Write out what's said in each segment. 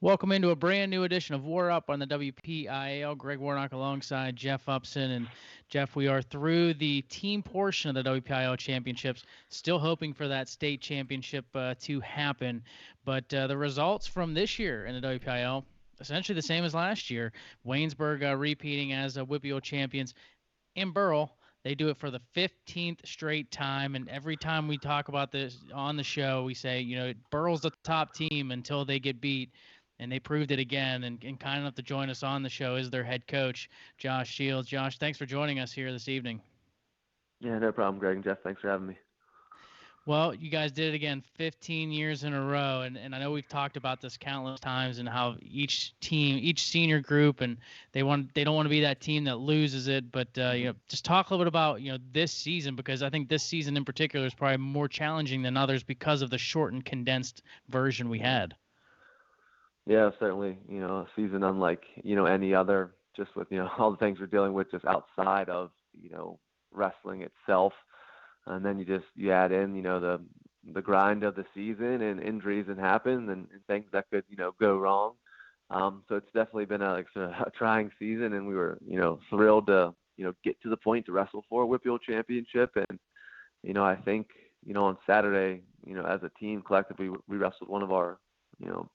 Welcome into a brand new edition of WarUp on the WPIAL. Greg Warnock alongside Jeff Upson. And Jeff, we are through the team portion of the WPIAL championships, still hoping for that state championship to happen. But the results from this year in the WPIAL, essentially the same as last year. Waynesburg repeating as WPIAL champions. In Burrell, they do it for the 15th straight time. And every time we talk about this on the show, we say, Burrell's the top team until they get beat. And they proved it again. And kind enough to join us on the show is their head coach, Josh Shields. Josh, thanks for joining us here this evening. Yeah, no problem, Greg and Jeff. Thanks for having me. Well, you guys did it again 15 years in a row, and I know we've talked about this countless times and how each team, each senior group, and they don't want to be that team that loses it, but just talk a little bit about this season, because I think this season in particular is probably more challenging than others because of the shortened, condensed version we had. Yeah, certainly, a season unlike, any other, just with, all the things we're dealing with just outside of, wrestling itself. And then you add in, the grind of the season and injuries that happen and things that could, go wrong. So it's definitely been a trying season, and we were, thrilled to, get to the point to wrestle for a WPIAL championship. And, I think, on Saturday, as a team collectively, we wrestled one of our,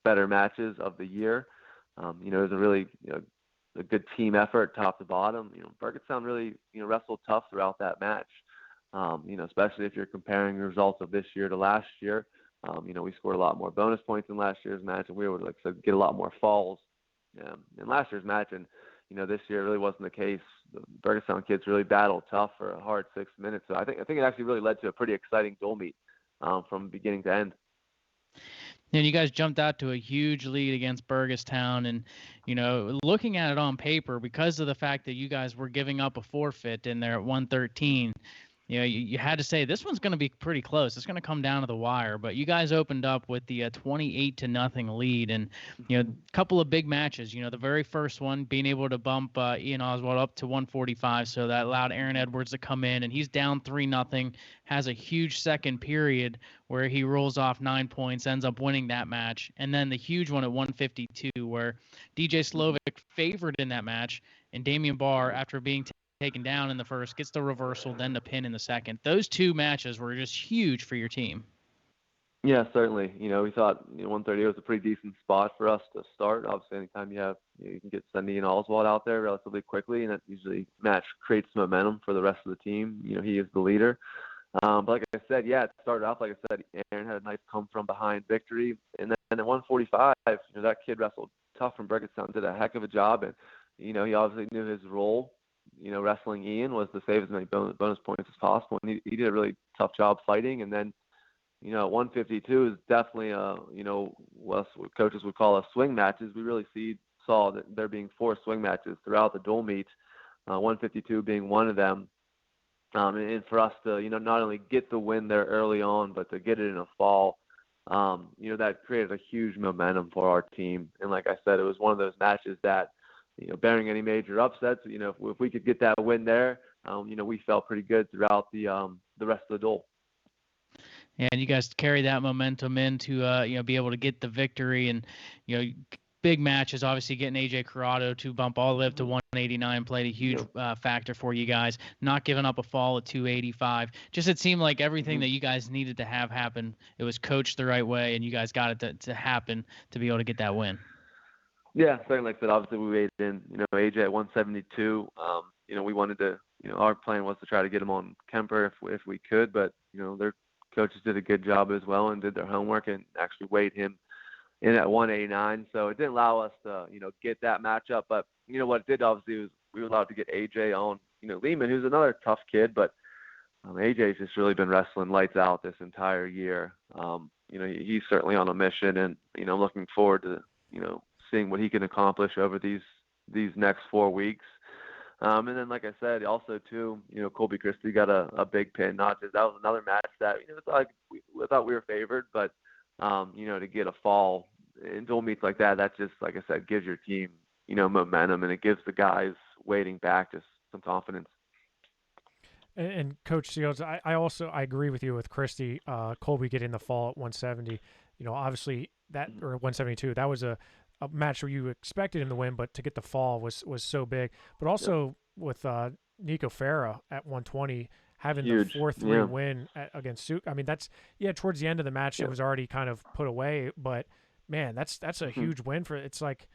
better matches of the year. It was a really, a good team effort top to bottom. Burgettstown really, wrestled tough throughout that match. Especially if you're comparing the results of this year to last year. We scored a lot more bonus points in last year's match, and we were able to get a lot more falls in last year's match. And, this year it really wasn't the case. The Burgettstown kids really battled tough for a hard 6 minutes. So I think it actually really led to a pretty exciting dual meet from beginning to end. And you guys jumped out to a huge lead against Burgettstown, and looking at it on paper, because of the fact that you guys were giving up a forfeit in there at 113, you had to say this one's going to be pretty close. It's going to come down to the wire. But you guys opened up with the 28-0 lead, and a couple of big matches. The very first one being able to bump Ian Oswald up to 145, so that allowed Aaron Edwards to come in, and he's down 3-0. Has a huge second period where he rolls off 9 points, ends up winning that match, and then the huge one at 152 where DJ Slovic favored in that match, and Damian Barr, after being taken down in the first, gets the reversal, then the pin in the second. Those two matches were just huge for your team. Yeah, certainly. We thought 130 was a pretty decent spot for us to start. Obviously, anytime you have you can get Sunday and Oswald out there relatively quickly, and that usually creates momentum for the rest of the team. He is the leader. But like I said, it started off, like I said, Aaron had a nice come from behind victory, and then at 145, that kid wrestled tough from Burgettstown, did a heck of a job, and he obviously knew his role. Wrestling Ian was to save as many bonus points as possible, and he did a really tough job fighting. And then, at 152 is definitely what coaches would call a swing matches. We really saw that there being 4 swing matches throughout the dual meet, 152 being one of them. And for us to, not only get the win there early on, but to get it in a fall, that created a huge momentum for our team. And like I said, it was one of those matches that, bearing any major upsets, if we could get that win there, we felt pretty good throughout the rest of the duel. And you guys carry that momentum into, be able to get the victory. And, big matches, obviously getting AJ Corrado to bump all the way up to 189 played a huge factor for you guys. Not giving up a fall at 285. Just it seemed like everything that you guys needed to have happen, it was coached the right way, and you guys got it to happen to be able to get that win. Yeah, certainly. Like I said, obviously we weighed in, AJ at 172. We wanted to, our plan was to try to get him on Kemper if we could, but, their coaches did a good job as well and did their homework and actually weighed him in at 189. So it didn't allow us to, get that matchup. But, what it did obviously was we were allowed to get AJ on, Lehman, who's another tough kid, but AJ's just really been wrestling lights out this entire year. He's certainly on a mission, and, I'm looking forward to, seeing what he can accomplish over these next 4 weeks. And then, like I said, also too, Colby Christie got a big pin. That was another match that we thought we were favored, but to get a fall in dual meets like that just, like I said, gives your team momentum, and it gives the guys waiting back just some confidence. And Coach Shields, I agree with you with Christie. Colby getting the fall at 170. Obviously that, or 172. That was a a match where you expected him to win, but to get the fall was so big. But also with Nico Farah at 120 having Huge. the 4-3 win against Suk. I mean, that's towards the end of the match it was already kind of put away, but man, that's a huge win for. It's like,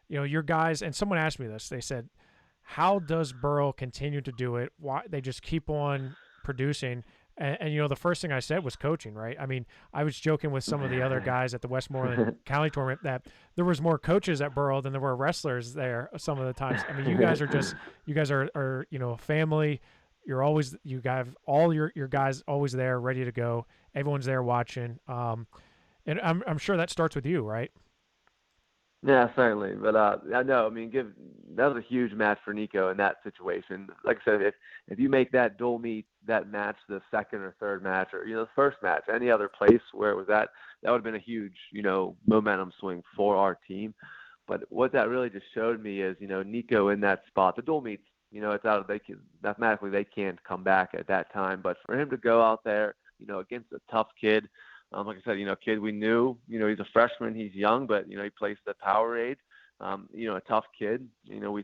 your guys. And someone asked me this. They said, how does Burrell continue to do it? Why they just keep on producing? And the first thing I said was coaching, right? I mean, I was joking with some of the other guys at the Westmoreland County tournament that there was more coaches at Burrell than there were wrestlers there some of the times. I mean, you guys are family. You have all your guys always there, ready to go. Everyone's there watching. And I'm sure that starts with you, right? Yeah, certainly. But I know. I mean, that was a huge match for Nico in that situation. Like I said, if you make that dual meet, that match, the second or third match, or the first match, any other place where it was at, that would have been a huge momentum swing for our team. But what that really just showed me is Nico in that spot, the dual meets, it's out. Mathematically they can't come back at that time. But for him to go out there, against a tough kid. Like I said, kid we knew, he's a freshman, he's young, but, he placed the Powerade, a tough kid.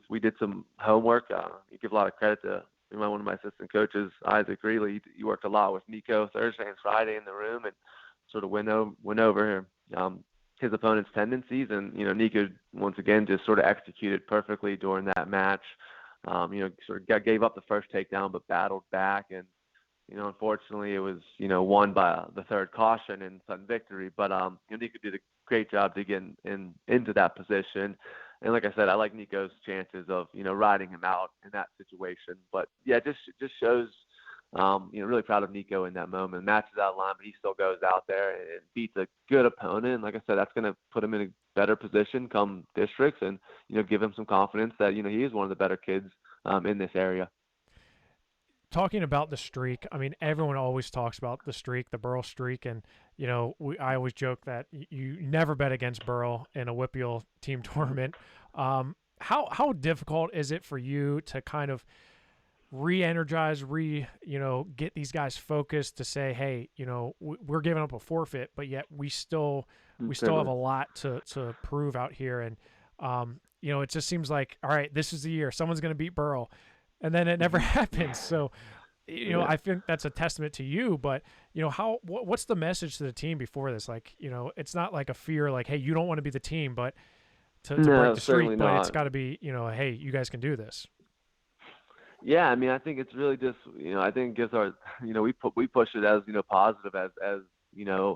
We did some homework. You give a lot of credit to one of my assistant coaches, Isaac Greeley. He worked a lot with Nico Thursday and Friday in the room and sort of went over his opponent's tendencies. And, Nico, once again, just sort of executed perfectly during that match. Sort of gave up the first takedown, but battled back. And, unfortunately, it was, won by the third caution and sudden victory. But Nico did a great job to get into that position. And like I said, I like Nico's chances of, riding him out in that situation. But, yeah, just shows, really proud of Nico in that moment. Match is out of line, but he still goes out there and beats a good opponent. And like I said, that's going to put him in a better position come districts and, give him some confidence that, he is one of the better kids in this area. Talking about the streak, I mean, everyone always talks about the streak, the Burrell streak, and I always joke that you never bet against Burrell in a WPIAL team tournament. How difficult is it for you to kind of re-energize, get these guys focused to say, hey, we're giving up a forfeit, but yet we still have a lot to prove out here, and it just seems like, all right, this is the year someone's going to beat Burrell. And then it never happens. So, I think that's a testament to you. But, what's the message to the team before this? Like, it's not like a fear, like, hey, you don't want to be the team, but to break the streak. But it's got to be, hey, you guys can do this. Yeah, I mean, I think it's really just, I think it gives our, we push it as, positive as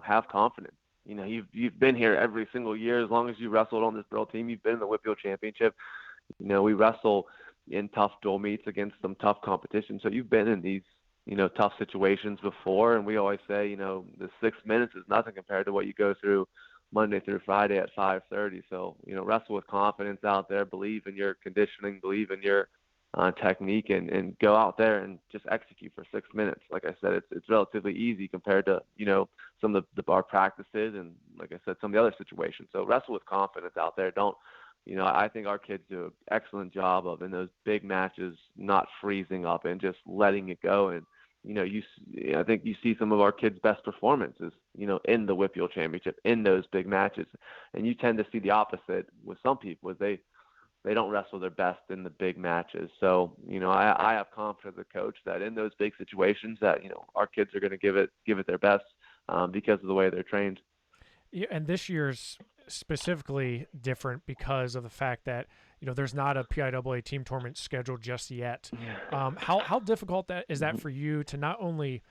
have confidence. You've been here every single year. As long as you wrestled on this Burrell team, you've been in the WPIAL championship. We wrestle in tough dual meets against some tough competition. So you've been in these, tough situations before. And we always say, the 6 minutes is nothing compared to what you go through Monday through Friday at 5:30. So, wrestle with confidence out there, believe in your conditioning, believe in your technique, and go out there and just execute for 6 minutes. Like I said, it's relatively easy compared to, some of our practices and, like I said, some of the other situations. So wrestle with confidence out there. Don't, I think our kids do an excellent job of, in those big matches, not freezing up and just letting it go. And, I think you see some of our kids' best performances, in the WPIAL championship, in those big matches. And you tend to see the opposite with some people, they don't wrestle their best in the big matches. So, I have confidence as a coach that in those big situations that, our kids are going to give it their best because of the way they're trained. Yeah, and this year's specifically different because of the fact that there's not a PIAA team tournament scheduled just yet. How difficult is that for you to not only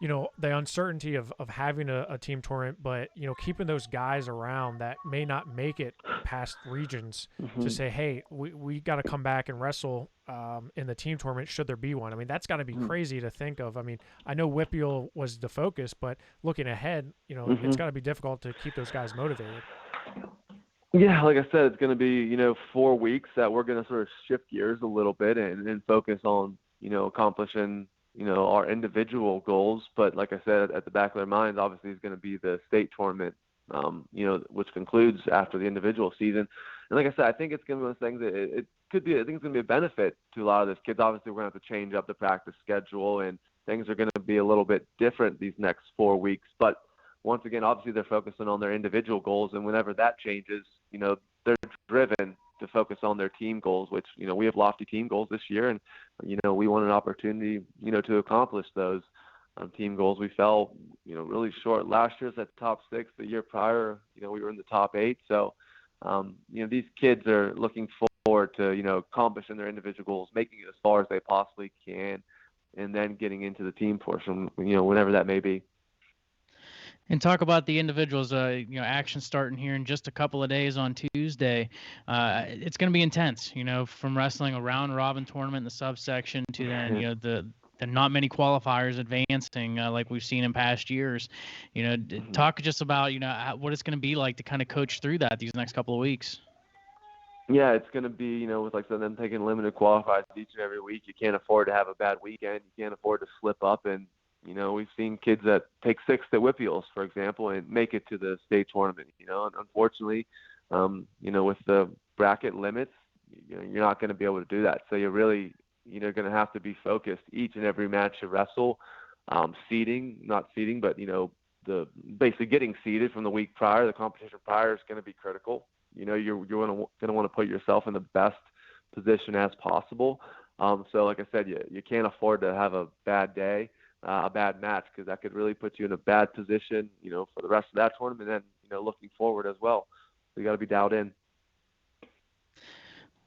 the uncertainty of having a team tournament, but keeping those guys around that may not make it past regions to say, hey, we got to come back and wrestle in the team tournament should there be one. I mean, that's got to be crazy to think of. I mean, I know WPIAL was the focus, but looking ahead, it's got to be difficult to keep those guys motivated. Yeah, like I said, it's going to be 4 weeks that we're going to sort of shift gears a little bit and focus on accomplishing our individual goals. But like I said, at the back of their minds, obviously, is going to be the state tournament, which concludes after the individual season. And like I said, I think it's going to be one of those things that it could be, I think it's going to be a benefit to a lot of these kids. Obviously, we're going to have to change up the practice schedule and things are going to be a little bit different these next 4 weeks. But once again, obviously they're focusing on their individual goals, and whenever that changes, they're driven to focus on their team goals, which, we have lofty team goals this year, and, we want an opportunity, to accomplish those team goals. We fell, really short last year at top 6. The year prior, we were in the top 8. So, these kids are looking forward to, accomplishing their individual goals, making it as far as they possibly can, and then getting into the team portion, whenever that may be. And talk about the individuals, action starting here in just a couple of days on Tuesday. It's going to be intense, from wrestling a round robin tournament in the subsection to then, the not many qualifiers advancing like we've seen in past years. Talk just about, what it's going to be like to kind of coach through that these next couple of weeks. Yeah, it's going to be, with, like I said, them taking limited qualifiers each and every week. You can't afford to have a bad weekend. You can't afford to slip up. And, we've seen kids that take 6th at WPIAL, for example, and make it to the state tournament. And unfortunately, with the bracket limits, you're not going to be able to do that. So you're really, going to have to be focused each and every match you wrestle. Seeding, not seeding, but, the basically getting seeded from the week prior, the competition prior is going to be critical. You're going to want to put yourself in the best position as possible. So like I said, you can't afford to have a bad day, a bad match, because that could really put you in a bad position, for the rest of that tournament and, looking forward as well. So you got to be dialed in.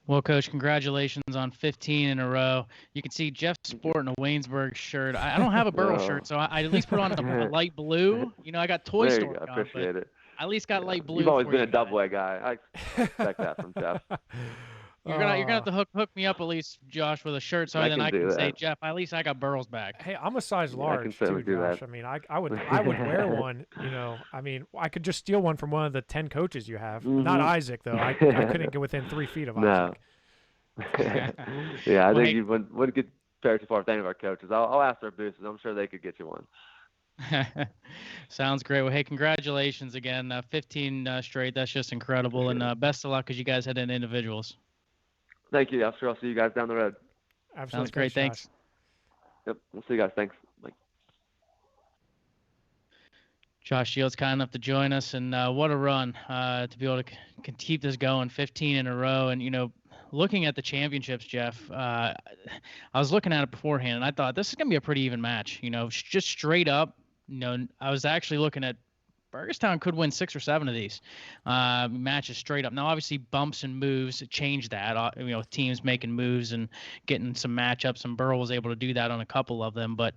Well, Coach, congratulations on 15 in a row. You can see Jeff sporting a Waynesburg shirt. I don't have a Burrell shirt, so I at least put on a light blue. I got Toy Story. I appreciate it. I at least got light blue. You've always been a double A guy. I expect that from Jeff. You're gonna have to hook me up at least, Josh, with a shirt, so then I can say, Jeff, at least I got Burrell's back. Hey, I'm a size large too, Josh. I mean, I would wear one. I mean, I could just steal one from one of the 10 coaches you have. Mm-hmm. Not Isaac though. I couldn't get within 3 feet of Isaac. Yeah, I think you wouldn't get very too far with any of our coaches. I'll ask our boosters. I'm sure they could get you one. Sounds great. Well, hey, congratulations again. 15 straight. That's just incredible. And best of luck as you guys head into individuals. Thank you. I'm sure I'll see you guys down the road. Absolutely. Sounds great. Thanks. Yep. We'll see you guys. Thanks. Bye. Josh Shields kind enough to join us, and what a run to be able to keep this going, 15 in a row. And, looking at the championships, Jeff, I was looking at it beforehand, and I thought this is going to be a pretty even match. Just straight up, I was actually looking at Burgestown could win 6 or 7 of these matches straight up. Now, obviously, bumps and moves change that. Teams making moves and getting some matchups, and Burrell was able to do that on a couple of them. But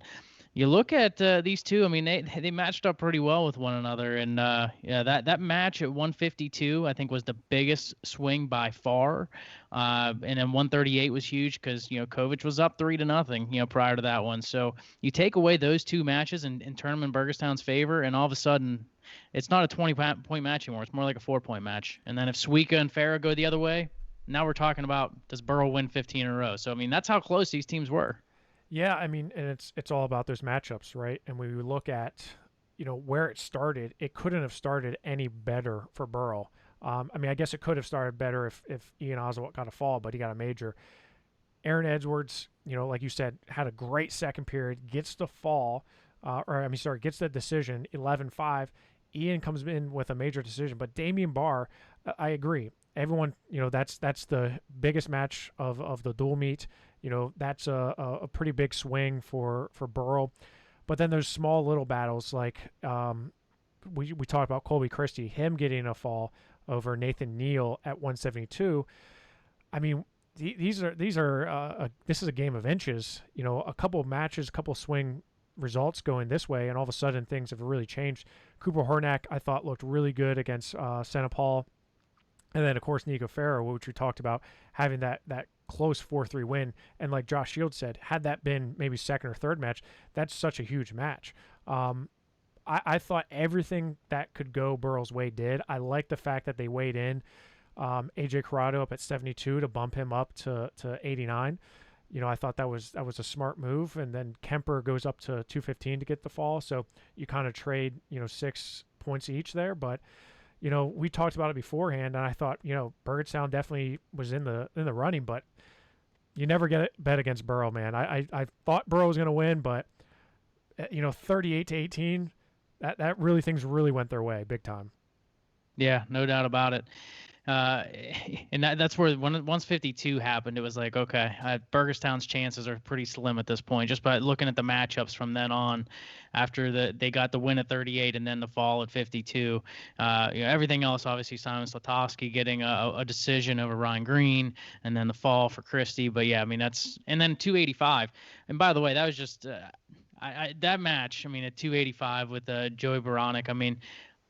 you look at these two. I mean, they matched up pretty well with one another. And that match at 152, I think, was the biggest swing by far. And then 138 was huge because Kovic was up 3-0. Prior to that one. So you take away those 2 matches and turn them in Burgestown's favor, and all of a sudden, it's not a 20-point match anymore. It's more like a 4-point match. And then if Suica and Farah go the other way, now we're talking about, does Burrell win 15 in a row? So, I mean, that's how close these teams were. Yeah, I mean, and it's all about those matchups, right? And when we look at, where it started, it couldn't have started any better for Burrell. I mean, I guess it could have started better if Ian Oswald got a fall, but he got a major. Aaron Edwards, like you said, had a great second period, gets the fall, gets the decision, 11-5. Ian comes in with a major decision, but Damian Barr, I agree. Everyone, that's the biggest match of the dual meet. That's a pretty big swing for Burrell. But then there's small little battles like we talked about Colby Christie, him getting a fall over Nathan Neal at 172. I mean, this is a game of inches. A couple of matches, a couple of swing results going this way, and all of a sudden things have really changed. Cooper Hornack, I thought, looked really good against Santa Paul. And then, of course, Nico Farah, which we talked about, having that close 4-3 win. And like Josh Shields said, had that been maybe second or third match, that's such a huge match. I thought everything that could go Burrell's way did. I like the fact that they weighed in AJ Corrado up at 72 to bump him up to 89. I thought that was a smart move. And then Kemper goes up to 215 to get the fall. So you kind of trade, 6 points each there. But, we talked about it beforehand, and I thought, Burgettstown definitely was in the running, but you never bet against Burrell, man. I thought Burrell was going to win, but 38-18, that really things really went their way big time. Yeah, no doubt about it. And that's where once 52 happened, it was like, okay, Burgestown's chances are pretty slim at this point, just by looking at the matchups from then on. After they got the win at 38 and then the fall at 52, everything else, obviously Simon Slotowski getting a decision over Ryan Green, and then the fall for Christie. But yeah, I mean and then 285. And by the way, that was just that match. I mean, at 285 with Joey Baronic. I mean,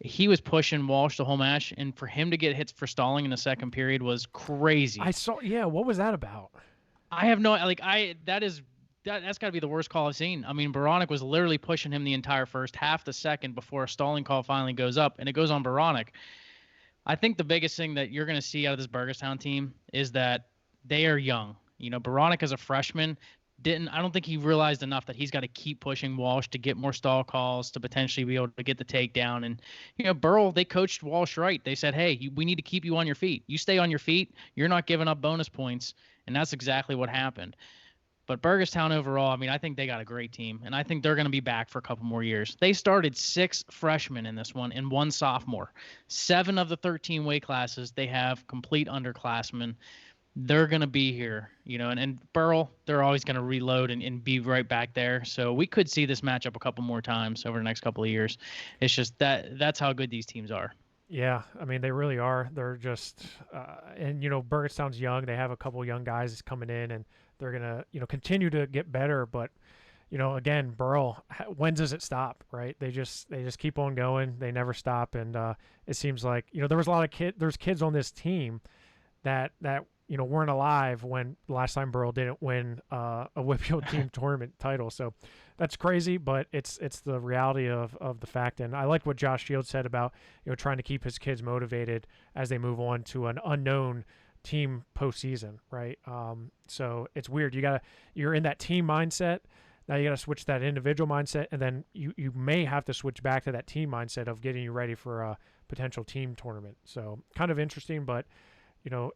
he was pushing Walsh the whole match, and for him to get hits for stalling in the second period was crazy. I saw. Yeah, what was that about? I have no that's got to be the worst call I've seen. I mean, Baronic was literally pushing him the entire first half the second before a stalling call finally goes up, and it goes on Baronic. I think the biggest thing that you're going to see out of this Burgestown team is that they are young. Baronic as a freshman I don't think he realized enough that he's got to keep pushing Walsh to get more stall calls to potentially be able to get the takedown. And, Burrell, they coached Walsh right. They said, hey, we need to keep you on your feet. You stay on your feet. You're not giving up bonus points. And that's exactly what happened. But Burgestown overall, I mean, I think they got a great team, and I think they're going to be back for a couple more years. They started 6 freshmen in this one and 1 sophomore. 7 of the 13 weight classes, they have complete underclassmen. They're going to be here, and Burrell, they're always going to reload and be right back there. So we could see this matchup a couple more times over the next couple of years. It's just that's how good these teams are. Yeah, I mean, they really are. They're just, and, Burgestown's young. They have a couple young guys coming in, and they're going to, continue to get better. But, again, Burrell, when does it stop, right? They just keep on going. They never stop. And it seems like, there was a lot of there's kids on this team that weren't alive when the last time Burrell didn't win a WPIAL team tournament title. So that's crazy, but it's the reality of the fact. And I like what Josh Shields said about, trying to keep his kids motivated as they move on to an unknown team postseason, right? So it's weird. You're in that team mindset. Now you got to switch that individual mindset, and then you may have to switch back to that team mindset of getting you ready for a potential team tournament. So kind of interesting, but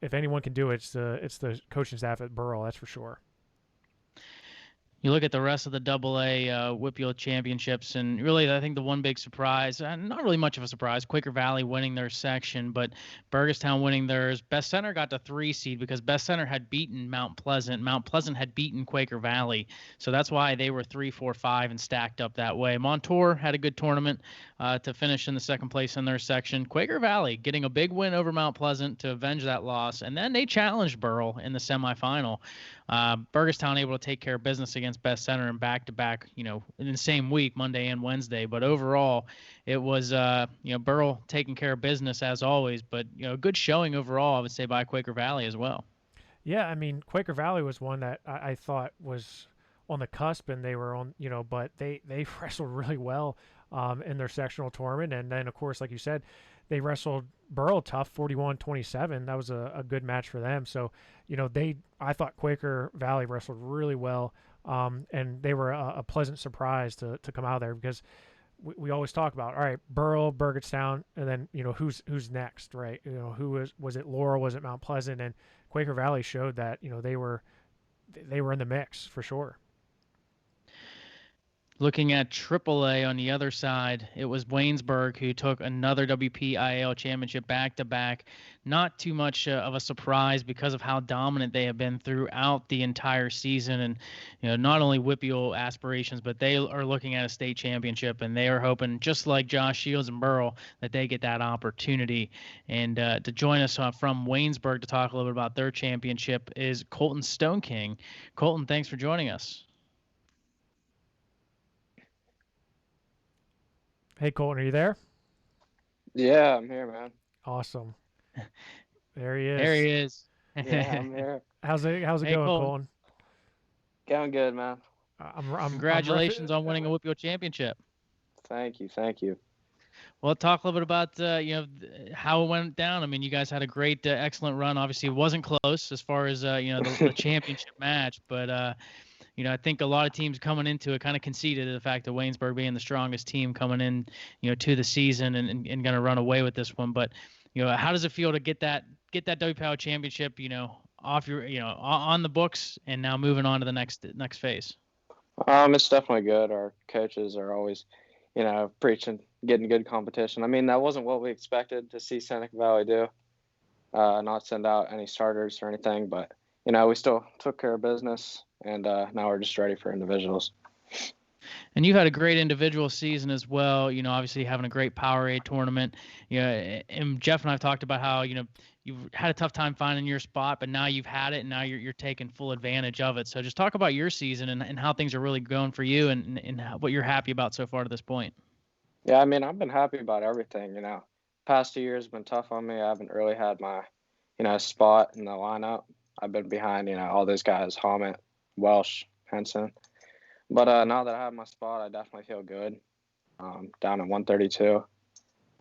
if anyone can do it, it's the coaching staff at Burrell, that's for sure. You look at the rest of the AA WPIAL championships, and really, I think the one big surprise, not really much of a surprise, Quaker Valley winning their section, but Burgestown winning theirs. Best Center got the 3 seed because Best Center had beaten Mount Pleasant. Mount Pleasant had beaten Quaker Valley, so that's why they were 3, 4, 5 and stacked up that way. Montour had a good tournament to finish in the second place in their section. Quaker Valley getting a big win over Mount Pleasant to avenge that loss, and then they challenged Burrell in the semifinal. Burgestown able to take care of business against Best Center and back-to-back, in the same week, Monday and Wednesday. But overall, it was, Burrell taking care of business as always. But, a good showing overall, I would say, by Quaker Valley as well. Yeah, I mean, Quaker Valley was one that I thought was on the cusp, and they were on, but they wrestled really well in their sectional tournament. And then, of course, like you said, they wrestled Burrell tough, 41-27. That was a good match for them. So, I thought Quaker Valley wrestled really well, and they were a pleasant surprise to come out of there because we always talk about, all right, Burrell, Burgestown, and then, who's next, right? Was it Laurel? Was it Mount Pleasant? And Quaker Valley showed that, they were in the mix for sure. Looking at AAA on the other side, it was Waynesburg who took another WPIAL championship back-to-back. Not too much of a surprise because of how dominant they have been throughout the entire season. And, not only WPIAL aspirations, but they are looking at a state championship, and they are hoping, just like Josh Shields and Burrell, that they get that opportunity. And to join us from Waynesburg to talk a little bit about their championship is Colton Stoneking. Colton, thanks for joining us. Hey, Colton, are you there? Yeah, I'm here, man. Awesome. There he is. There he is. Yeah, I'm here. How's it going, Colton? Going good, man. Congratulations on winning a WPIAL championship. Thank you. Well, talk a little bit about how it went down. I mean, you guys had a great, excellent run. Obviously, it wasn't close as far as the championship match, but I think a lot of teams coming into it kind of conceded the fact that Waynesburg being the strongest team coming in, to the season and going to run away with this one. But how does it feel to get that WPIAL championship, off your, on the books and now moving on to the next phase? It's definitely good. Our coaches are always, preaching getting good competition. I mean, that wasn't what we expected to see Seneca Valley do, not send out any starters or anything, but, we still took care of business, and now we're just ready for individuals. And you had a great individual season as well, obviously having a great Powerade tournament. And Jeff and I have talked about how, you've had a tough time finding your spot, but now you've had it and now you're taking full advantage of it. So just talk about your season and how things are really going for you and what you're happy about so far to this point. Yeah, I mean, I've been happy about everything, Past 2 years have been tough on me. I haven't really had my, spot in the lineup. I've been behind, all those guys, Hammett, Welsh, Henson. But now that I have my spot, I definitely feel good. Down at 132.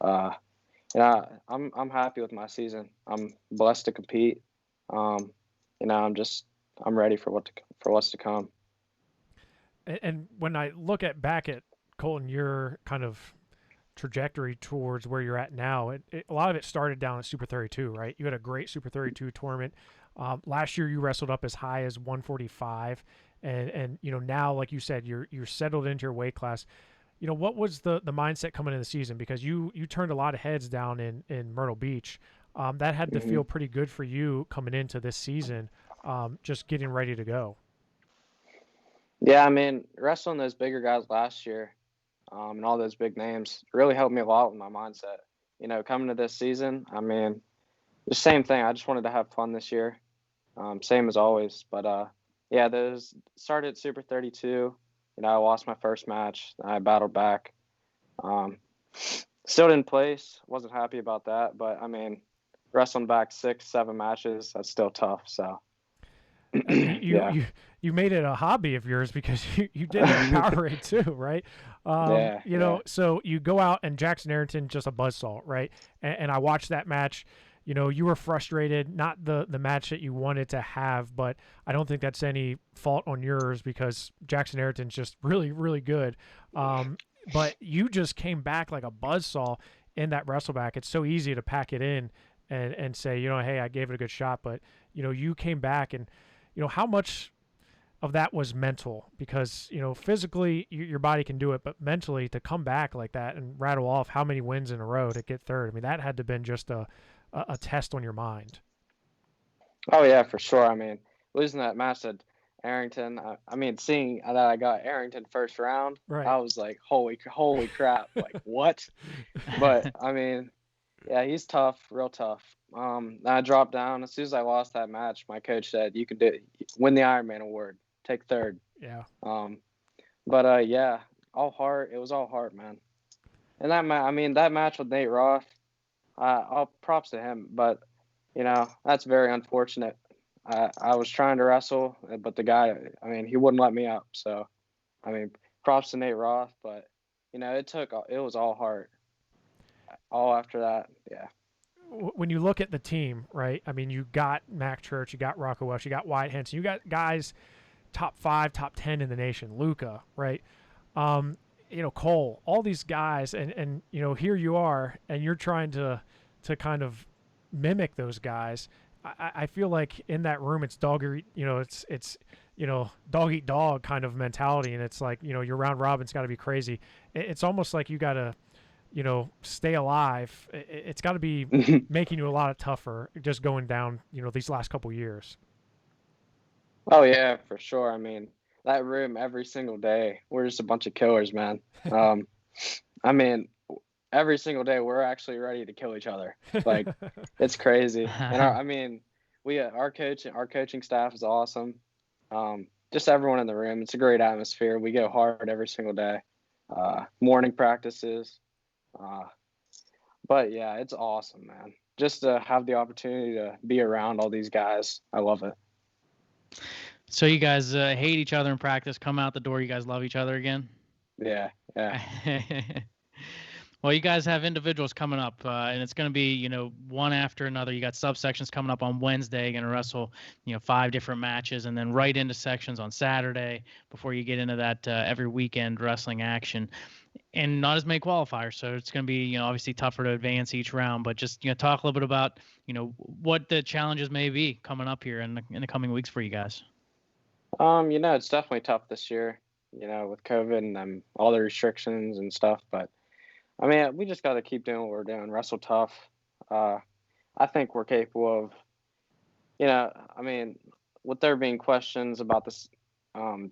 I'm happy with my season. I'm blessed to compete. I'm ready for what's to come. And when I look back at Colton, your kind of trajectory towards where you're at now, a lot of it started down at Super 32, right? You had a great Super 32 tournament. Last year you wrestled up as high as 145, and now, like you said, you're settled into your weight class. What was the mindset coming into the season? Because you turned a lot of heads down in Myrtle Beach. That had to feel pretty good for you coming into this season, just getting ready to go. Yeah, I mean, wrestling those bigger guys last year, and all those big names really helped me a lot with my mindset. Coming to this season, I mean, the same thing. I just wanted to have fun this year, same as always. But yeah, those started at Super 32. I lost my first match. I battled back. Still didn't place. Wasn't happy about that. But, I mean, wrestling back 6-7 matches, that's still tough. So, you made it a hobby of yours because you did Powerade too, right? So you go out and Jackson Arrington, just a buzzsaw, right? And I watched that match. You were frustrated, not the match that you wanted to have, but I don't think that's any fault on yours because Jackson Arrington's just really, really good. But you just came back like a buzzsaw in that wrestleback. It's so easy to pack it in and say, hey, I gave it a good shot. But, you came back and, how much of that was mental? Because, physically your body can do it, but mentally to come back like that and rattle off how many wins in a row to get third, I mean, that had to have been just a test on your mind. Oh yeah, for sure. I mean, losing that match at Arrington, seeing that I got Arrington first round, right. I was like, holy crap, like what? But I mean, yeah, he's tough, real tough. I dropped down as soon as I lost that match. My coach said, "You can win the Ironman award, take third." Yeah. But yeah, all heart. It was all heart, man. And that match with Nate Roth, all props to him, but that's very unfortunate. I was trying to wrestle, but the guy, he wouldn't let me up. So, props to Nate Roth, but it was all heart. All after that, yeah. When you look at the team, right? You got Mac Church, you got Rocco Welsh, you got Wyatt Henson, you got guys top 5, top 10 in the nation. Luca, right? Cole, all these guys, and here you are, and you're trying to kind of mimic those guys. I feel like in that room it's dog eat dog kind of mentality, and it's like your round robin's got to be crazy. It's almost like you got to stay alive. It's got to be making you a lot tougher just going down these last couple years. Oh yeah, for sure. That room every single day, we're just a bunch of killers, man. Every single day we're actually ready to kill each other. Like, it's crazy. And our coaching staff is awesome. Just everyone in the room. It's a great atmosphere. We go hard every single day. Morning practices. But yeah, it's awesome, man. Just to have the opportunity to be around all these guys. I love it. So you guys hate each other in practice, come out the door, you guys love each other again? Yeah. Well, you guys have individuals coming up, and it's going to be, one after another. You got subsections coming up on Wednesday, going to wrestle, 5 different matches, and then right into sections on Saturday before you get into that every weekend wrestling action. And not as many qualifiers, so it's going to be, obviously tougher to advance each round. But just, talk a little bit about, what the challenges may be coming up here in the coming weeks for you guys. It's definitely tough this year, with COVID and all the restrictions and stuff. But I mean, we just got to keep doing what we're doing, wrestle tough. I think we're capable of, I mean, with there being questions about this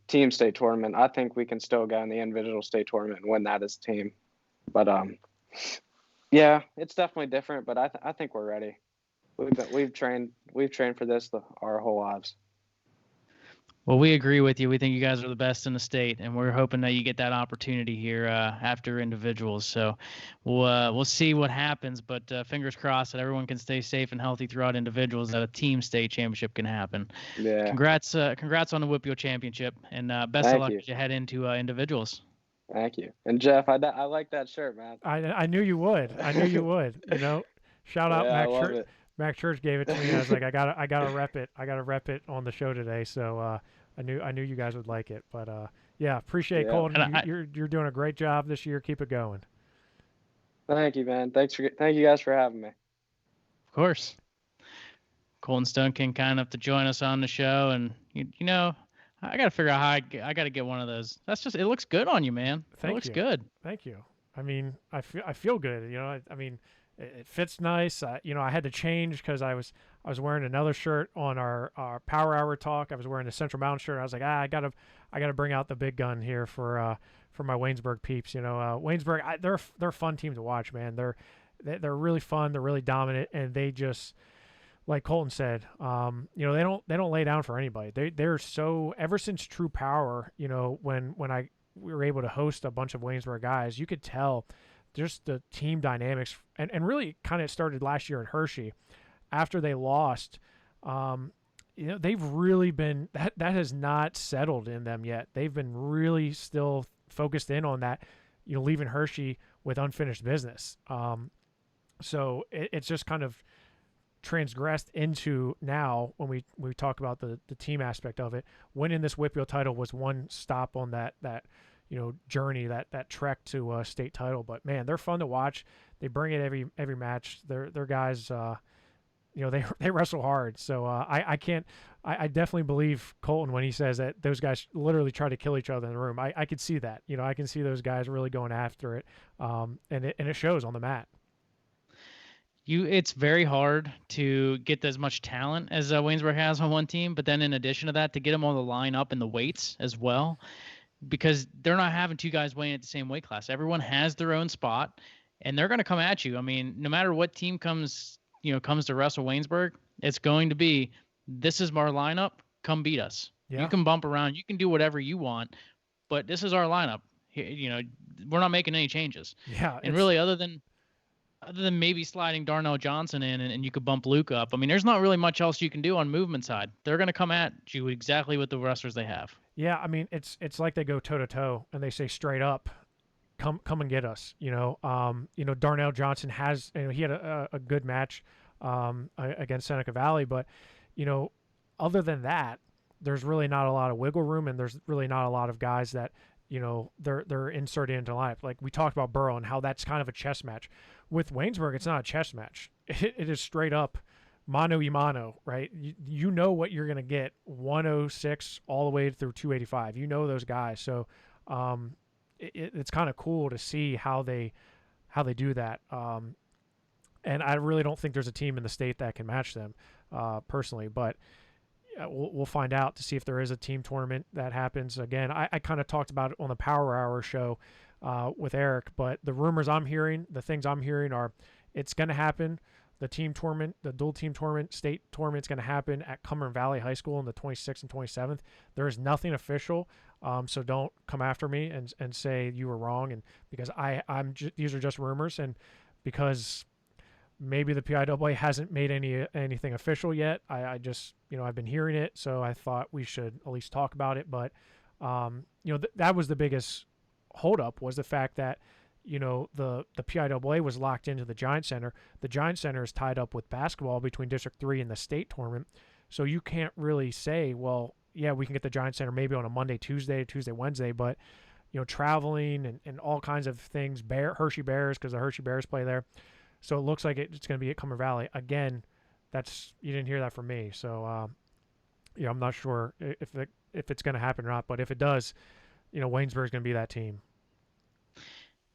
team state tournament, I think we can still go in the individual state tournament and win that as a team. But yeah, it's definitely different. But I think we're ready. We've trained for this our whole lives. Well, we agree with you. We think you guys are the best in the state, and we're hoping that you get that opportunity here after individuals. So we'll see what happens, but fingers crossed that everyone can stay safe and healthy throughout individuals, that a team state championship can happen. Yeah. Congrats on the WPIAL championship, and best of luck as you head into individuals. Thank you. And Jeff, I like that shirt, man. I knew you would. I knew you would. Shout out Mac Church. Mac Church gave it to me. I was like, I gotta rep it. I gotta rep it on the show today. So I knew you guys would like it. But yeah, appreciate Colton. You're doing a great job this year. Keep it going. Thank you, man. Thank you guys for having me. Of course. Colton Stoneking kind enough to join us on the show, and I gotta figure out how I gotta get one of those. It looks good on you, man. It looks good. Thank you. I mean, I feel good. I mean, it fits nice. I had to change because I was wearing another shirt on our Power Hour talk. I was wearing the Central Mountain shirt. I was like, I gotta bring out the big gun here for my Waynesburg peeps. Waynesburg, they're a fun team to watch, man. They're really fun. They're really dominant, and they just, like Colton said, they don't lay down for anybody. They're so, ever since True Power, when we were able to host a bunch of Waynesburg guys, you could tell just the team dynamics, and really kind of started last year in Hershey after they lost. They've really been, that has not settled in them yet. They've been really still focused in on that, leaving Hershey with unfinished business. So it's just kind of transgressed into now when we talk about the team aspect of it. Winning this WPIAL title was one stop on that journey, that trek to a state title. But man, they're fun to watch. They bring it every match. They're guys, they wrestle hard. So I definitely believe Colton when he says that those guys literally try to kill each other in the room. I could see that. I can see those guys really going after it, and it shows on the mat. It's very hard to get as much talent as Waynesburg has on one team, but then in addition to that, to get them all to line up in the weights as well, because they're not having two guys weighing at the same weight class. Everyone has their own spot, and they're going to come at you. I mean, no matter what team comes to wrestle Waynesburg, it's going to be, this is our lineup, come beat us. Yeah. You can bump around, you can do whatever you want, but this is our lineup. We're not making any changes. Yeah. And really, other than maybe sliding Darnell Johnson in and you could bump Luke up, I mean, there's not really much else you can do on movement side. They're going to come at you exactly with the wrestlers they have. Yeah, I mean, it's like they go toe to toe and they say straight up, come and get us. Darnell Johnson has, he had a good match against Seneca Valley, but other than that, there's really not a lot of wiggle room, and there's really not a lot of guys that they're inserted into life. Like we talked about Burrell and how that's kind of a chess match. With Waynesburg, it's not a chess match. It is straight up mano y mano, right? You know what you're going to get, 106 all the way through 285. You know those guys. So it's kind of cool to see how they do that. And I really don't think there's a team in the state that can match them personally. But we'll find out to see if there is a team tournament that happens. Again, I kind of talked about it on the Power Hour show with Eric, but the rumors I'm hearing, the things I'm hearing are it's going to happen. The team tournament, the dual team tournament, state tournament is going to happen at Cumberland Valley High School on the 26th and 27th. There is nothing official, so don't come after me and say you were wrong. And because these are just rumors, and because maybe the PIAA hasn't made anything official yet. I just I've been hearing it, so I thought we should at least talk about it. But that was the biggest holdup, was the fact that the PIAA was locked into the Giant Center. The Giant Center is tied up with basketball between District 3 and the state tournament. So you can't really say, well, yeah, we can get the Giant Center maybe on a Monday, Tuesday, Wednesday, but traveling and all kinds of things, Hershey Bears, because the Hershey Bears play there. So it looks like it's going to be at Cumberland Valley. Again, you didn't hear that from me. So I'm not sure if it's going to happen or not, but if it does, Waynesburg is going to be that team.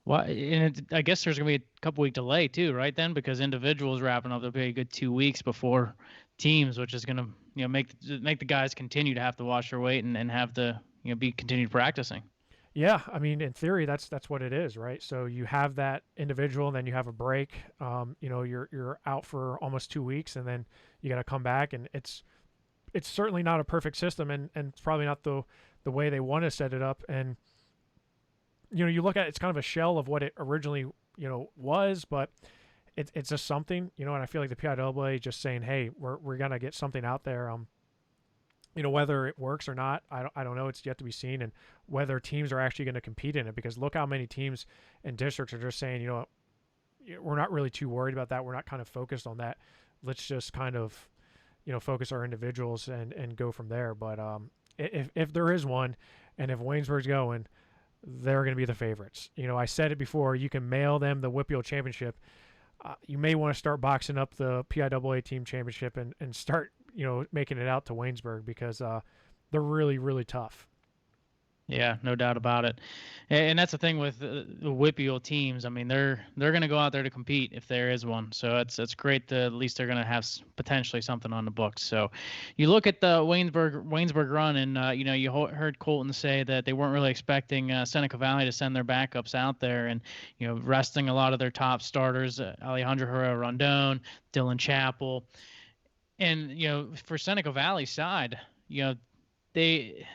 Well, and I guess there's going to be a couple week delay too, right? Then because individuals wrapping up, there'll be a good 2 weeks before teams, which is going to make the guys continue to have to watch their weight and have to be continued practicing. Yeah, I mean, in theory, that's what it is, right? So you have that individual, and then you have a break. You're out for almost 2 weeks, and then you got to come back, and it's certainly not a perfect system, and it's probably not the way they want to set it up. And you look at it, it's kind of a shell of what it originally was, but it's just something, and I feel like the PIAA just saying, hey, we're gonna get something out there. Whether it works or not, I don't know. It's yet to be seen, and whether teams are actually going to compete in it. Because look how many teams and districts are just saying, we're not really too worried about that. We're not kind of focused on that. Let's just kind of, focus our individuals and go from there. But if there is one, and if Waynesburg's going, they're going to be the favorites. I said it before. You can mail them the WPIAL championship. You may want to start boxing up the PIAA team championship and start making it out to Waynesburg, because they're really, really tough. Yeah, no doubt about it. And that's the thing with the WPIAL teams. I mean, they're going to go out there to compete if there is one. So it's great that at least they're going to have potentially something on the books. So you look at the Waynesburg run, and you heard Colton say that they weren't really expecting Seneca Valley to send their backups out there, and resting a lot of their top starters, Alejandro Herrera Rondon, Dylan Chappell. And for Seneca Valley's side, they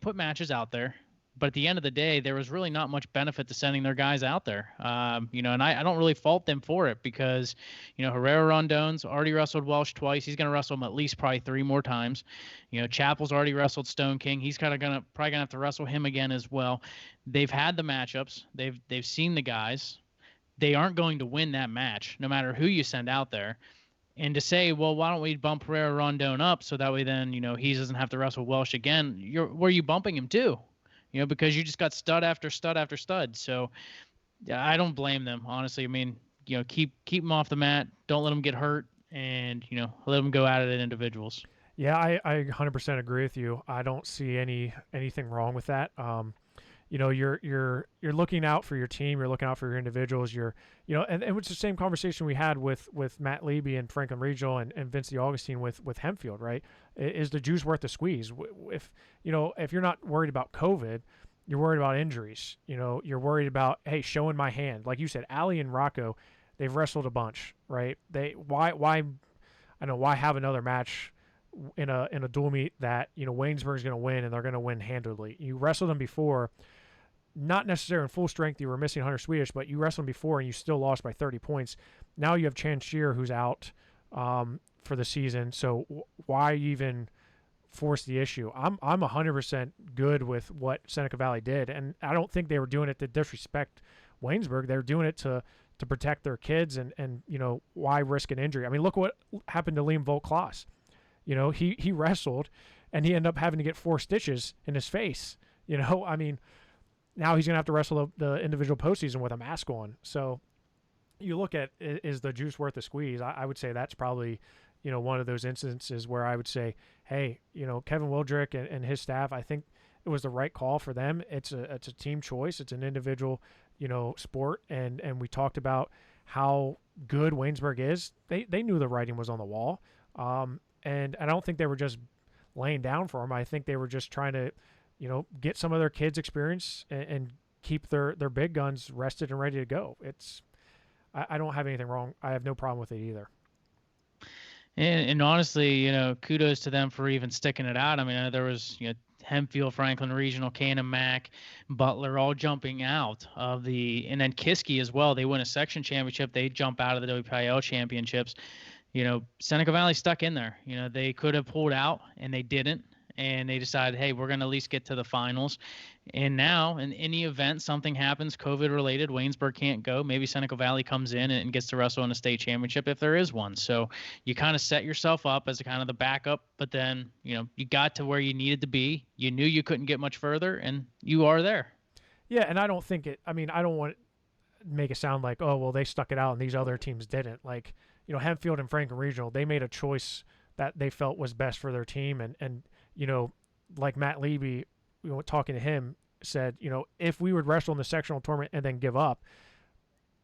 put matches out there, but at the end of the day, there was really not much benefit to sending their guys out there. And I don't really fault them for it, because Herrera Rondon's already wrestled Welsh twice. He's going to wrestle him at least probably 3 more times. Chappell's already wrestled Stoneking. He's probably gonna have to wrestle him again as well. They've had the matchups. They've seen the guys. They aren't going to win that match, no matter who you send out there. And to say, well, why don't we bump Herrera Rondon up so that way then, he doesn't have to wrestle Welsh again. Where are you bumping him to? Because you just got stud after stud after stud. So I don't blame them, honestly. I mean, keep them off the mat. Don't let them get hurt, and, let them go at it at individuals. Yeah, I 100% agree with you. I don't see anything wrong with that. You're looking out for your team. You're looking out for your individuals. And it's the same conversation we had with Matt Leby and Franklin Regional and Vince Augustine with Hempfield, right? Is the juice worth the squeeze? If you're not worried about COVID, you're worried about injuries. You're worried about, hey, showing my hand. Like you said, Ali and Rocco, they've wrestled a bunch, right? Why have another match in a dual meet that Waynesburg's going to win, and they're going to win handily? You wrestled them before. Not necessarily in full strength. You were missing Hunter Swedish, but you wrestled him before and you still lost by 30 points. Now you have Chan Shear, who's out for the season. So why even force the issue? I'm 100% good with what Seneca Valley did, and I don't think they were doing it to disrespect Waynesburg. They were doing it to protect their kids, and why risk an injury? I mean, look what happened to Liam Volt-Klaas. He wrestled, and he ended up having to get 4 stitches in his face. I mean, now he's going to have to wrestle the individual postseason with a mask on. So you look at, is the juice worth the squeeze? I would say that's probably, one of those instances where I would say, hey, Kevin Wildrick and his staff, I think it was the right call for them. It's a team choice. It's an individual, sport. And we talked about how good Waynesburg is. They knew the writing was on the wall. And I don't think they were just laying down for him. I think they were just trying to, get some of their kids' experience and keep their big guns rested and ready to go. I don't have anything wrong. I have no problem with it either. And honestly, kudos to them for even sticking it out. I mean, there was, Hempfield, Franklin Regional, Cannon Mac, Butler all jumping out of and then Kiski as well. They win a section championship. They jump out of the WPIAL championships. Seneca Valley stuck in there. They could have pulled out, and they didn't. And they decided, hey, we're going to at least get to the finals. And now, in any event, something happens COVID-related, Waynesburg can't go. Maybe Seneca Valley comes in and gets to wrestle in a state championship if there is one. So you kind of set yourself up as a kind of the backup, but then, you got to where you needed to be. You knew you couldn't get much further, and you are there. Yeah, and I don't think I don't want to make it sound like, oh, well, they stuck it out and these other teams didn't. Like, Hempfield and Franklin Regional, they made a choice that they felt was best for their team. And like Matt Leby, talking to him, said, if we would wrestle in the sectional tournament and then give up,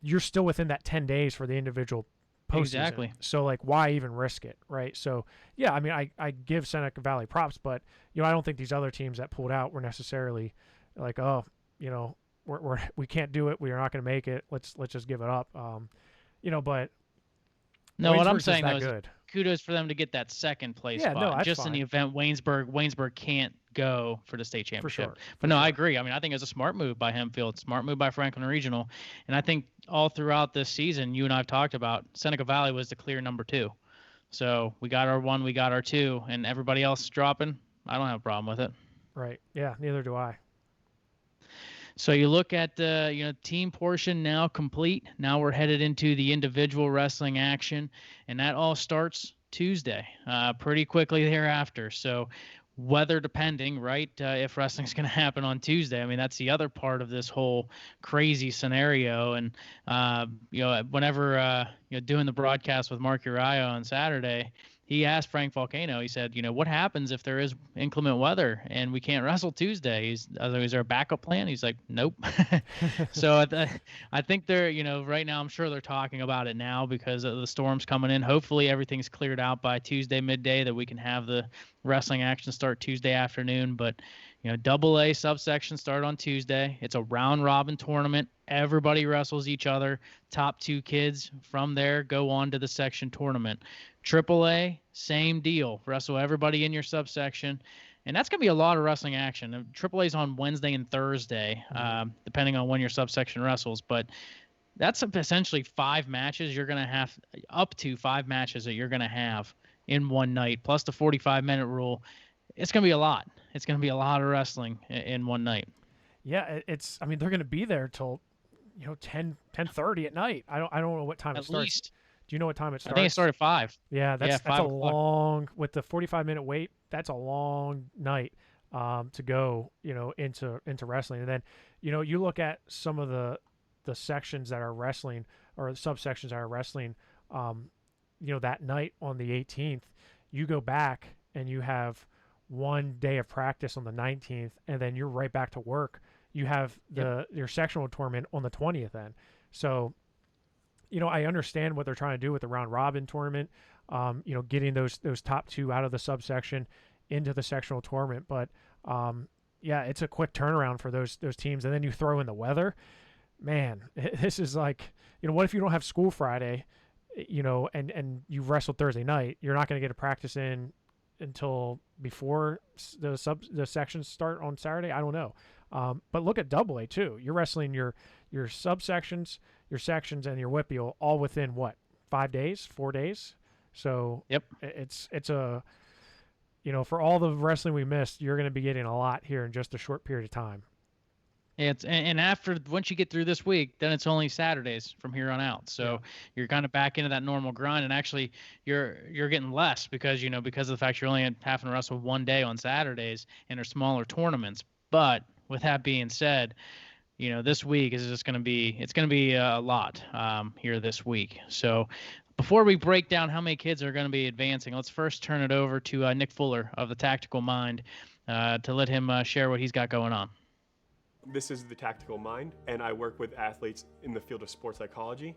you're still within that 10 days for the individual postseason. Exactly. So, like, why even risk it, right? So, yeah, I mean, I give Seneca Valley props, but, I don't think these other teams that pulled out were necessarily like, oh, we can't do it. We are not going to make it. Let's just give it up. But no, what I'm Waynesburg's saying though is good. kudos for them to get that second place Yeah, spot. no, that's just fine. in the event Waynesburg can't go for the state championship. For sure. But no, I agree. I mean, I think it was a smart move by Hempfield, smart move by Franklin Regional, and I think all throughout this season, you and I have talked about Seneca Valley was the clear number 2. So we got our 1, we got our 2, and everybody else dropping. I don't have a problem with it. Right. Yeah. Neither do I. So you look at the team portion now complete. Now we're headed into the individual wrestling action, and that all starts Tuesday, pretty quickly thereafter. So weather depending, right? If wrestling's going to happen on Tuesday, I mean that's the other part of this whole crazy scenario. And whenever doing the broadcast with Mark Uriah on Saturday, he asked Frank Volcano, he said, what happens if there is inclement weather and we can't wrestle Tuesday? Is there a backup plan? He's like, nope. So I think they're, right now, I'm sure they're talking about it now because of the storms coming in. Hopefully everything's cleared out by Tuesday midday that we can have the wrestling action start Tuesday afternoon. But, AA subsection start on Tuesday. It's a round robin tournament. Everybody wrestles each other. Top 2 kids from there go on to the section tournament. AAA, same deal. Wrestle everybody in your subsection. And that's going to be a lot of wrestling action. AAA is on Wednesday and Thursday, depending on when your subsection wrestles. But that's essentially 5 matches you're going to have, up to 5 matches that you're going to have in one night, plus the 45-minute rule. It's going to be a lot. It's going to be a lot of wrestling in one night. Yeah, they're going to be there till 10:30 at night. I don't know what time it starts. Least. Do you know what time it starts? I think it started at 5. Yeah, that's 5 a o'clock. long, with the 45-minute wait. That's a long night to go, into wrestling. And then, you look at some of the sections that are wrestling or the subsections that are wrestling, that night on the 18th. You go back and you have one day of practice on the 19th, and then you're right back to work. You have your sectional tournament on the 20th then. So, I understand what they're trying to do with the round robin tournament, getting those top 2 out of the subsection into the sectional tournament. But, it's a quick turnaround for those teams. And then you throw in the weather. Man, this is like, what if you don't have school Friday, and you wrestle Thursday night? You're not going to get a practice in until before the sections start on Saturday. I don't know. But look at AA too. You're wrestling your subsections, your sections, and your WPIAL all within 4 days. So yep, it's a, for all the wrestling we missed, you're going to be getting a lot here in just a short period of time. And after once you get through this week, then it's only Saturdays from here on out. So you're kind of back into that normal grind, and actually you're getting less because because of the fact you're only having to wrestle one day on Saturdays and they're smaller tournaments. But with that being said, this week is just going to be a lot here this week. So before we break down how many kids are going to be advancing, let's first turn it over to Nick Fuller of the Tactical Mind to let him share what he's got going on. This is the Tactical Mind, and I work with athletes in the field of sports psychology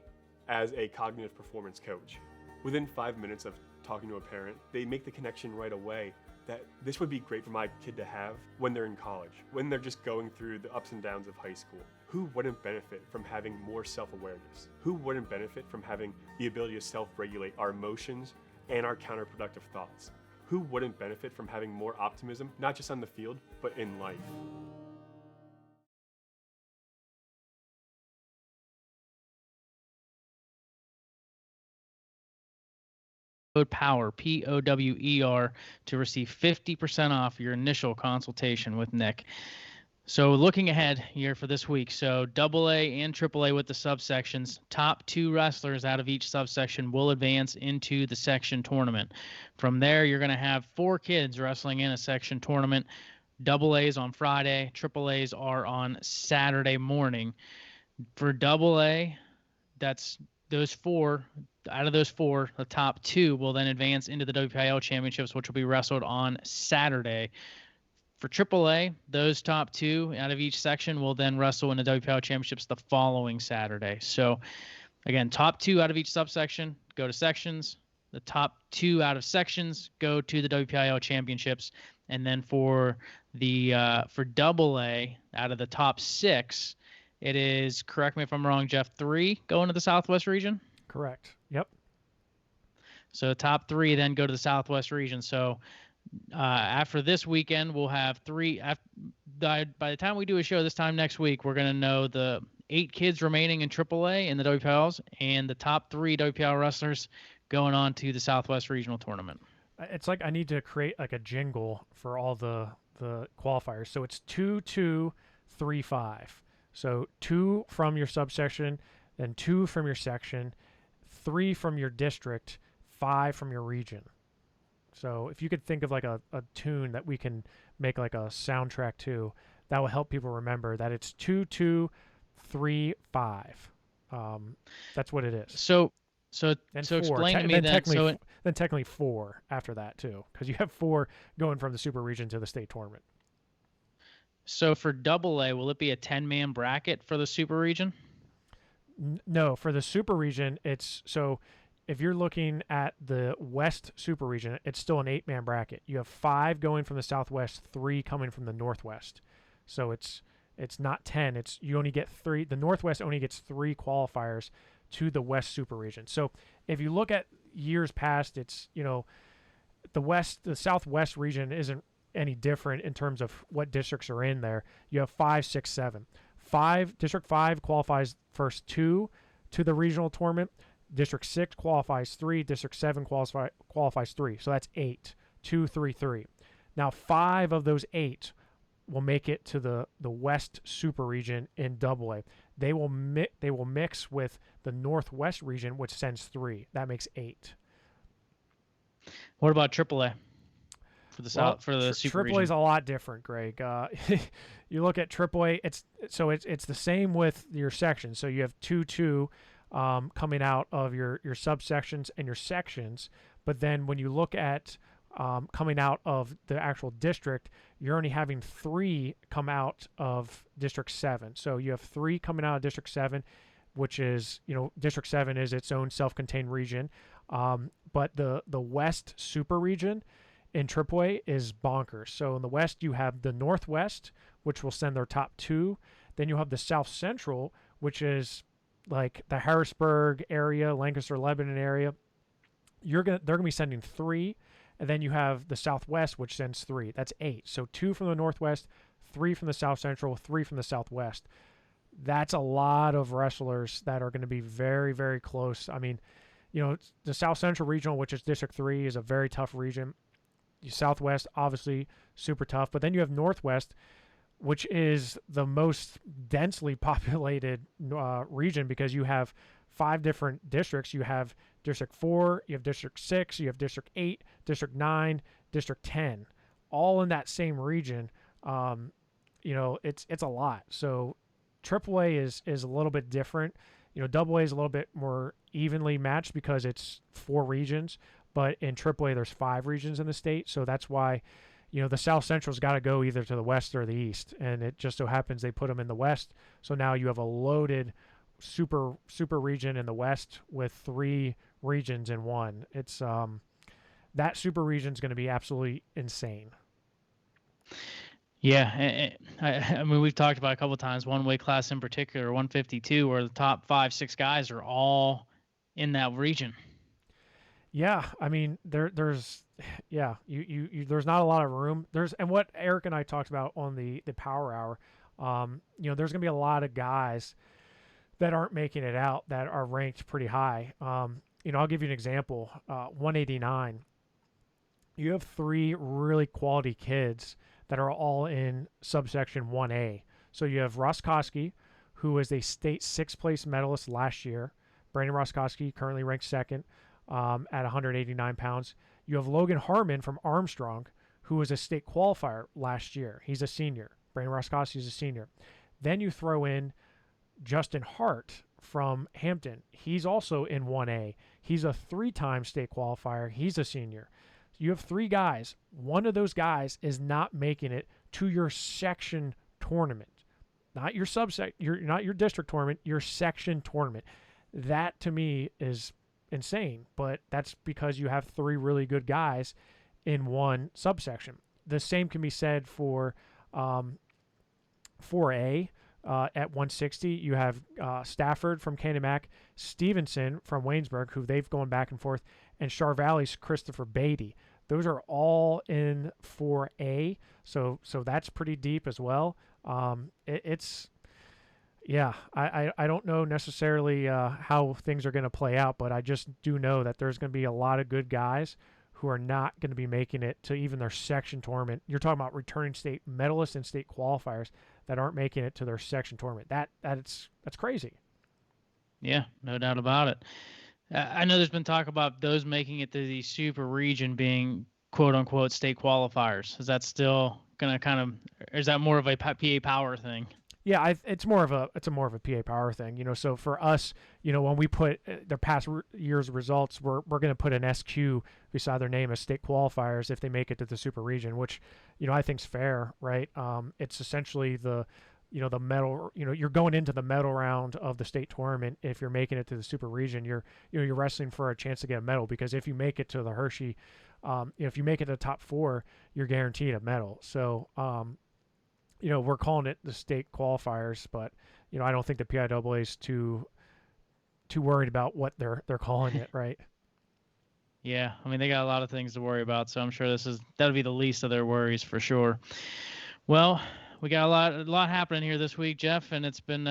as a cognitive performance coach. Within 5 minutes of talking to a parent, they make the connection right away that this would be great for my kid to have when they're in college, when they're just going through the ups and downs of high school. Who wouldn't benefit from having more self-awareness? Who wouldn't benefit from having the ability to self-regulate our emotions and our counterproductive thoughts? Who wouldn't benefit from having more optimism, not just on the field, but in life? Code POWER, POWER, to receive 50% off your initial consultation with Nick. So looking ahead here for this week, so AA and AAA with the subsections, top 2 wrestlers out of each subsection will advance into the section tournament. From there, you're going to have 4 kids wrestling in a section tournament. AA's on Friday, AAA's are on Saturday morning. For AA, that's those 4. Out of those 4, the top 2 will then advance into the WPIAL championships, which will be wrestled on Saturday. For AAA, those top 2 out of each section will then wrestle in the WPIAL championships the following Saturday. So again, top 2 out of each subsection go to sections. The top 2 out of sections go to the WPIAL championships. And then for AA, out of the top 6, it is, correct me if I'm wrong, Jeff, 3 going to the Southwest region? Correct. Yep. So top 3 then go to the Southwest region. So after this weekend, we'll have 3. By the time we do a show this time next week, we're going to know the 8 kids remaining in AAA in the WPIALs and the top 3 WPIAL wrestlers going on to the Southwest Regional Tournament. It's like I need to create like a jingle for all the qualifiers. So it's 2, 2, 3, 5. So 2 from your subsection, then 2 from your section, 3 from your district, 5 from your region. So if you could think of like a tune that we can make like a soundtrack to, that will help people remember that it's 2, 2, 3, 5. That's what it is. So And so 4. explain to me then. Then technically 4 after that too, because you have 4 going from the super region to the state tournament. So for AA, will it be a 10-man bracket for the super region? No, for the super region, it's so. If you're looking at the West Super Region, it's still an 8-man bracket. You have 5 going from the Southwest, 3 coming from the Northwest. So it's not 10. It's you only get 3. The Northwest only gets 3 qualifiers to the West Super Region. So if you look at years past, it's the Southwest region isn't any different in terms of what districts are in there. You have 5, 6, 7. District 5 qualifies first 2 to the regional tournament. District 6 qualifies 3. District 7 qualifies 3. So that's 8. 2, 3, 3. Now 5 of those 8 will make it to the West Super Region in AA. They will mix with the Northwest Region, which sends 3. That makes 8. What about AAA? For the South, for the Super AAA region? is a lot different, Greg. You look at AAA, it's the same with your sections. So you have 2, 2. Coming out of your subsections and your sections, but then when you look at coming out of the actual district, you're only having 3 come out of District 7. So you have 3 coming out of District 7, which is, District 7 is its own self-contained region, but the West Super Region in AAA is bonkers. So in the West, you have the Northwest, which will send their top 2. Then you have the South Central, which is like the Harrisburg area, Lancaster, Lebanon area. They're gonna be sending 3, and then you have the Southwest, which sends 3. That's 8. So 2 from the Northwest, 3 from the South Central, 3 from the Southwest. That's a lot of wrestlers that are going to be very, very close. I mean, the South Central Regional, which is District 3, is a very tough region. Southwest, obviously, super tough. But then you have Northwest, which is the most densely populated region because you have 5 different districts. You have District 4, you have District 6, you have District 8, District 9, District 10, all in that same region. It's a lot. So AAA is a little bit different. AA is a little bit more evenly matched because it's 4 regions, but in AAA there's 5 regions in the state. So that's why the South Central's got to go either to the West or the East, and it just so happens they put them in the West. So now you have a loaded super region in the West with 3 regions in one. It's that super region is going to be absolutely insane. Yeah, I mean, we've talked about a couple of times, one weight class in particular, 152, where the top 5, 6 guys are all in that region. Yeah, I mean, there's not a lot of room. And what Eric and I talked about on the Power Hour, there's gonna be a lot of guys that aren't making it out that are ranked pretty high. I'll give you an example. 189. You have 3 really quality kids that are all in subsection 1A. So you have Roskoski, who is a state 6th place medalist last year. Brandon Roskoski currently ranked 2nd at 189 pounds. You have Logan Harmon from Armstrong, who was a state qualifier last year. He's a senior. Brandon Roskoski is a senior. Then you throw in Justin Hart from Hampton. He's also in 1A. He's a 3-time state qualifier. He's a senior. You have 3 guys. One of those guys is not making it to your section tournament, not your not your district tournament, your section tournament. That to me is insane, but that's because you have 3 really good guys in one subsection. The same can be said for 4A. At 160, you have Stafford from Candy-Mac, Stevenson from Waynesburg, who they've gone back and forth, and Char Valley's Christopher Beatty. Those are all in 4A, so that's pretty deep as well. I don't know necessarily how things are going to play out, but I just do know that there's going to be a lot of good guys who are not going to be making it to even their section tournament. You're talking about returning state medalists and state qualifiers that aren't making it to their section tournament. That's crazy. Yeah, no doubt about it. I know there's been talk about those making it to the super region being quote unquote state qualifiers. Is that still going to kind of, or is that more of a PA power thing? Yeah, it's more of a PA power thing, So for us, when we put their past year's results, we're going to put an SQ beside their name as state qualifiers if they make it to the super region, which I think's fair, right? It's essentially the medal. You're going into the medal round of the state tournament. If you're making it to the super region, you're wrestling for a chance to get a medal, because if you make it to the Hershey, if you make it to the top 4, you're guaranteed a medal. So. We're calling it the state qualifiers, but I don't think the PIAA is too worried about what they're calling it, right? Yeah, I mean, they got a lot of things to worry about, so I'm sure that'll be the least of their worries for sure. Well, we got a lot happening here this week, Jeff, and it's been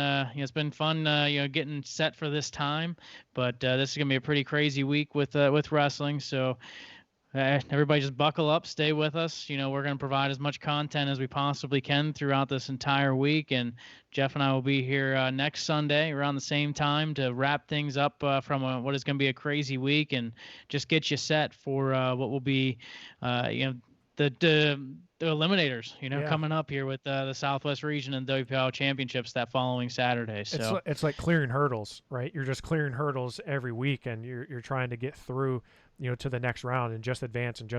fun getting set for this time, but this is gonna be a pretty crazy week with wrestling, so. Everybody just buckle up, stay with us. We're going to provide as much content as we possibly can throughout this entire week. And Jeff and I will be here next Sunday around the same time to wrap things up from what is going to be a crazy week and just get you set for what will be, the eliminators, coming up here with the Southwest Region and WPIAL Championships that following Saturday. So it's like clearing hurdles, right? You're just clearing hurdles every week, and you're trying to get through, to the next round and just advance. And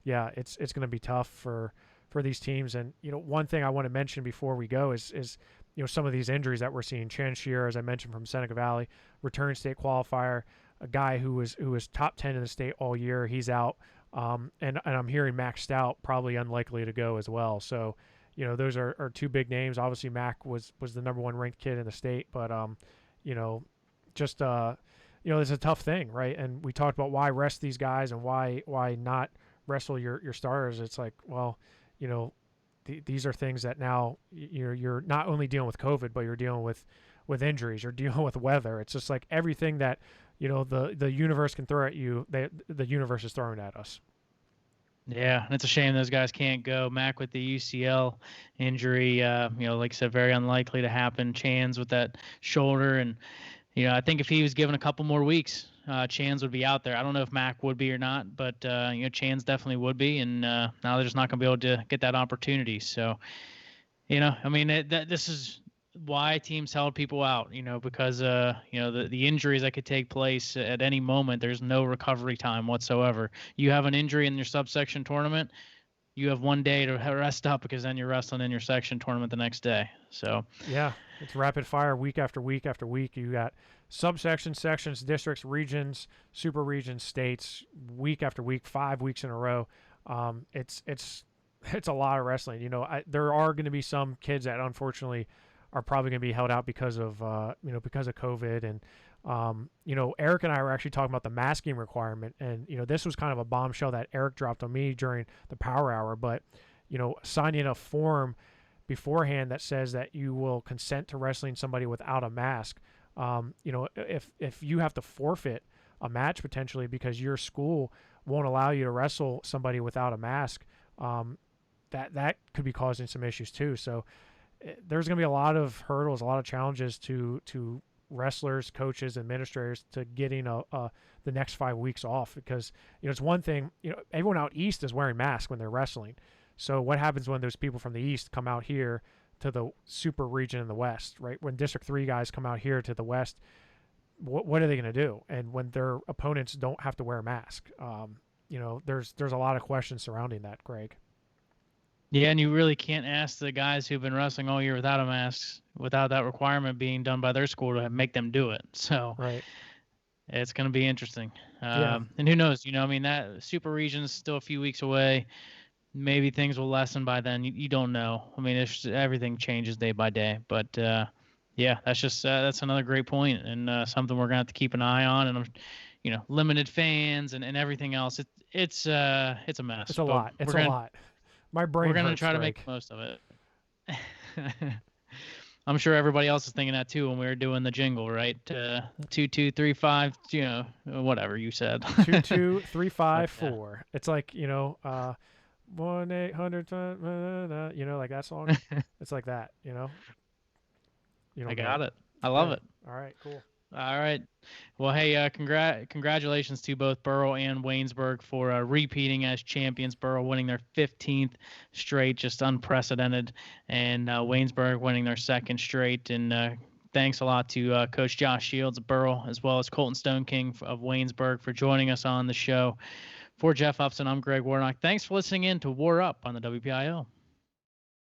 it's going to be tough for these teams. And one thing I want to mention before we go is some of these injuries that we're seeing. Chan Shearer, as I mentioned, from Seneca Valley, return state qualifier, a guy who was top 10 in the state all year. He's out. And I'm hearing Mac Stout probably unlikely to go as well. So, those are 2 big names. Obviously, Mac was the number 1 ranked kid in the state, but it's a tough thing, right? And we talked about why rest these guys and why not wrestle your starters. It's like, well, these are things that now you're not only dealing with COVID, but you're dealing with injuries. You're dealing with weather. It's just like everything that the universe can throw at you, the universe is throwing at us. Yeah, it's a shame those guys can't go. Mac with the UCL injury, like I said, very unlikely to happen. Chan's with that shoulder, and I think if he was given a couple more weeks, Chan's would be out there. I don't know if Mac would be or not, but Chan's definitely would be, and now they're just not going to be able to get that opportunity. So, this is why teams held people out, because the injuries that could take place at any moment. There's no recovery time whatsoever. You have an injury in your subsection tournament, you have 1 day to rest up, because then you're wrestling in your section tournament the next day. So yeah, it's rapid fire week after week after week. You got subsections, sections, districts, regions, super regions, states, week after week, 5 weeks in a row. It's a lot of wrestling. There are going to be some kids that unfortunately are probably going to be held out because of COVID. And Eric and I were actually talking about the masking requirement, and this was kind of a bombshell that Eric dropped on me during the power hour. But signing a form beforehand that says that you will consent to wrestling somebody without a mask. If you have to forfeit a match potentially because your school won't allow you to wrestle somebody without a mask, that could be causing some issues too. So there's going to be a lot of hurdles, a lot of challenges to wrestlers, coaches, administrators to getting the next 5 weeks off, because it's one thing, everyone out east is wearing masks when they're wrestling. So what happens when those people from the east come out here to the super region in the west, right? When District 3 guys come out here to the west, what are they going to do? And when their opponents don't have to wear a mask, there's a lot of questions surrounding that, Greg. Yeah, and you really can't ask the guys who've been wrestling all year without a mask, without that requirement being done by their school, to make them do it. So Right. it's going to be interesting. Yeah. And who knows? I mean, that super region's still a few weeks away. Maybe things will lessen by then. You don't know. I mean, everything changes day by day. But yeah, that's another great point, and something we're gonna have to keep an eye on. And limited fans and everything else. It's a mess. It's a lot. It's a lot. My brain We're gonna hurts, try to Greg. make the most of it. I'm sure everybody else is thinking that too when we were doing the jingle, right? 2235, whatever you said. 22354. It's like 1-800, like that song. It's like that, I got it. I love it. All right, cool. All right. Well, hey, congratulations to both Burrell and Waynesburg for repeating as champions. Burrell winning their 15th straight, just unprecedented, and Waynesburg winning their second straight. And thanks a lot to Coach Josh Shields of Burrell, as well as Colton Stoneking of Waynesburg, for joining us on the show. For Jeff Upson, I'm Greg Warnock. Thanks for listening in to War Up on the WPIAL.